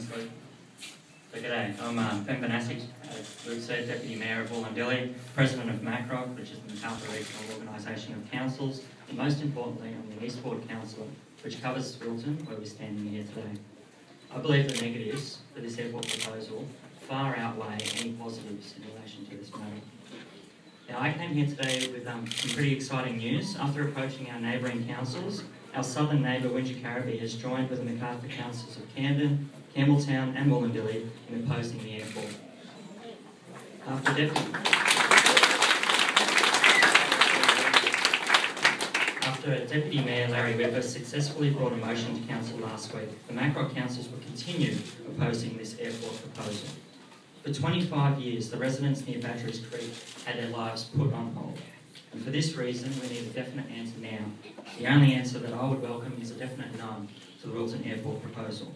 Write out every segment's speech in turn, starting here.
So g'day, I'm Ben Benassi, as Luke said, Deputy Mayor of Wilton, President of MACROC, which is the Macarthur Regional Organisation of Councils, and most importantly, I'm the East Ward Councillor, which covers Wilton, where we're standing here today. I believe the negatives for this airport proposal far outweigh any positives in relation to this matter. Now, I came here today with some pretty exciting news. After approaching our neighbouring councils, our southern neighbour, Wingecarribee, has joined with the Macarthur councils of Camden, Campbelltown and Wollondilly in opposing the airport. After Deputy Mayor Larry Webber successfully brought a motion to council last week, the MACROC councils will continue opposing this airport proposal. For 25 years, the residents near Badgerys Creek had their lives put on hold. And for this reason, we need a definite answer now. The only answer that I would welcome is a definite no to the Wilton airport proposal.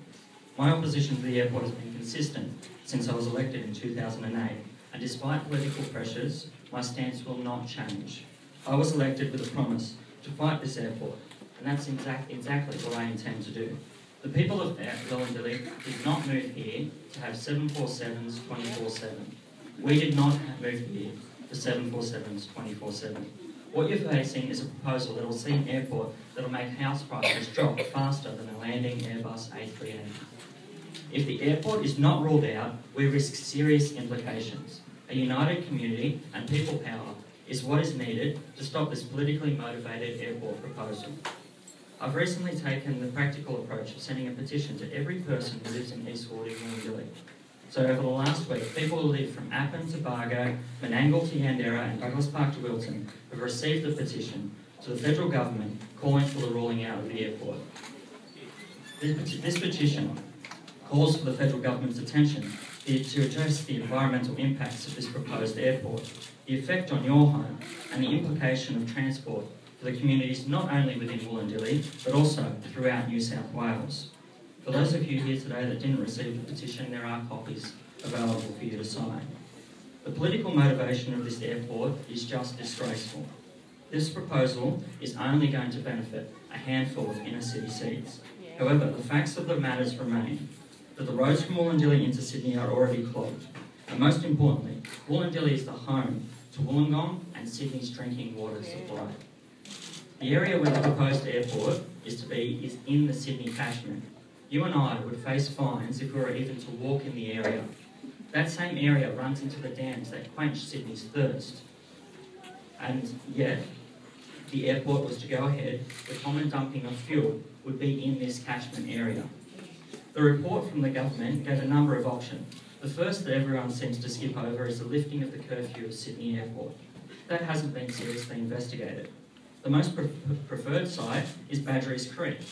My opposition to the airport has been consistent since I was elected in 2008, and despite political pressures, my stance will not change. I was elected with a promise to fight this airport, and that's exactly what I intend to do. The people of Wollondilly did not move here to have 747s 24/7. We did not move here for 747s 24/7. What you're facing is a proposal that will see an airport that will make house prices drop faster than a landing Airbus A380. If the airport is not ruled out, we risk serious implications. A united community and people power is what is needed to stop this politically motivated airport proposal. I've recently taken the practical approach of sending a petition to every person who lives in East Ward in Wollondilly. So over the last week, people who live from Appin to Bargo, Menangle to Yandera and Douglas Park to Wilton have received a petition to the federal government calling for the ruling out of the airport. This petition calls for the federal government's attention to address the environmental impacts of this proposed airport, the effect on your home, and the implication of transport for the communities not only within Wollondilly, but also throughout New South Wales. For those of you here today that didn't receive the petition, there are copies available for you to sign. The political motivation of this airport is just disgraceful. This proposal is only going to benefit a handful of inner city seats. However, the facts of the matters remain that the roads from Wollondilly into Sydney are already clogged. And most importantly, Wollondilly is the home to Wollongong and Sydney's drinking water supply. The area where the proposed airport is to be is in the Sydney catchment. You and I would face fines if we were even to walk in the area. That same area runs into the dams that quench Sydney's thirst. And yet, the airport was to go ahead, the common dumping of fuel would be in this catchment area. The report from the government gave a number of options. The first that everyone seems to skip over is the lifting of the curfew of Sydney Airport. That hasn't been seriously investigated. The most preferred site is Badgerys Creek.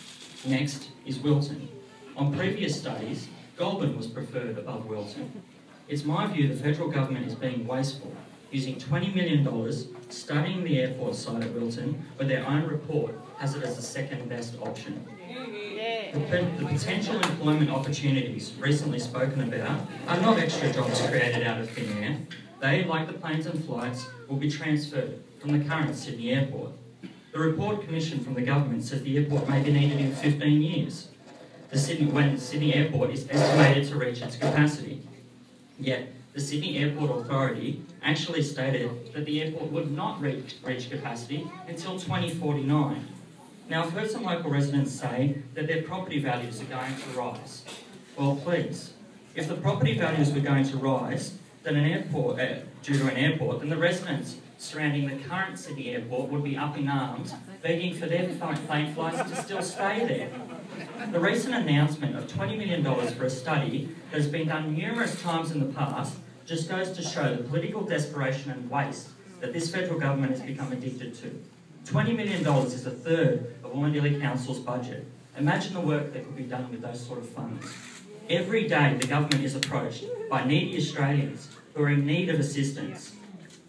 Next is Wilton. On previous studies, Goulburn was preferred above Wilton. It's my view the federal government is being wasteful, using $20 million studying the airport site at Wilton, where their own report has it as the second best option. The potential employment opportunities recently spoken about are not extra jobs created out of thin air. They, like the planes and flights, will be transferred from the current Sydney airport. The report commissioned from the government says the airport may be needed in 15 years, when the Sydney airport is estimated to reach its capacity. Yet, the Sydney Airport Authority actually stated that the airport would not reach capacity until 2049. Now, I've heard some local residents say that their property values are going to rise. Well, please, if the property values were going to rise due to an airport, then the residents surrounding the current Sydney airport would be up in arms, begging for their plane flights to still stay there. The recent announcement of $20 million for a study that has been done numerous times in the past just goes to show the political desperation and waste that this federal government has become addicted to. $20 million is a third of Wollondilly Council's budget. Imagine the work that could be done with those sort of funds. Every day the government is approached by needy Australians who are in need of assistance,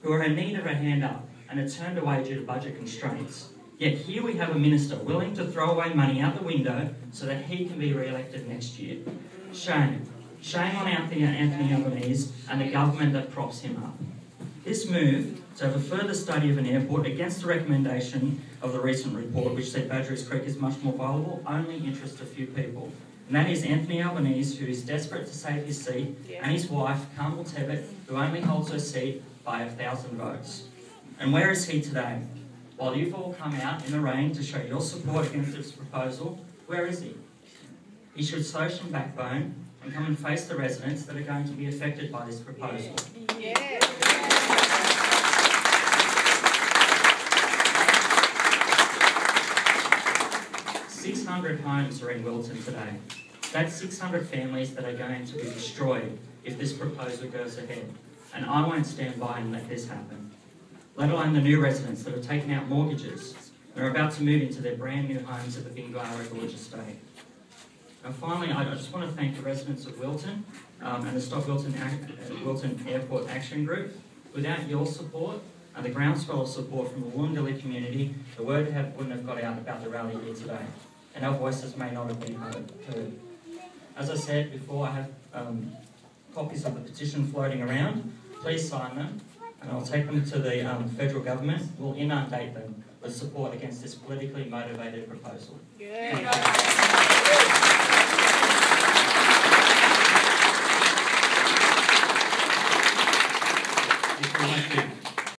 who are in need of a hand up and are turned away due to budget constraints. Yet here we have a minister willing to throw away money out the window so that he can be re-elected next year. Shame. Shame on Anthony Albanese and the government that props him up. This move to have a further study of an airport against the recommendation of the recent report, which said Badgerys Creek is much more viable, only interests a few people. And that is Anthony Albanese, who is desperate to save his seat, and his wife, Carmel Tebbett, who only holds her seat by 1,000 votes. And where is he today? While you've all come out in the rain to show your support against this proposal, where is he? He should show some backbone and come and face the residents that are going to be affected by this proposal. 600 homes are in Wilton today. That's 600 families that are going to be destroyed if this proposal goes ahead. And I won't stand by and let this happen. Let alone the new residents that have taken out mortgages and are about to move into their brand new homes at the Bingara Gorge Estate. And finally, I just want to thank the residents of Wilton and the Stop Wilton Airport Action Group. Without your support and the groundswell of support from the Wollondilly community, the word wouldn't have got out about the rally here today, and our voices may not have been heard. As I said before, I have copies of the petition floating around. Please sign them, and I'll take them to the federal government. We'll inundate them with support against this politically motivated proposal. Yeah.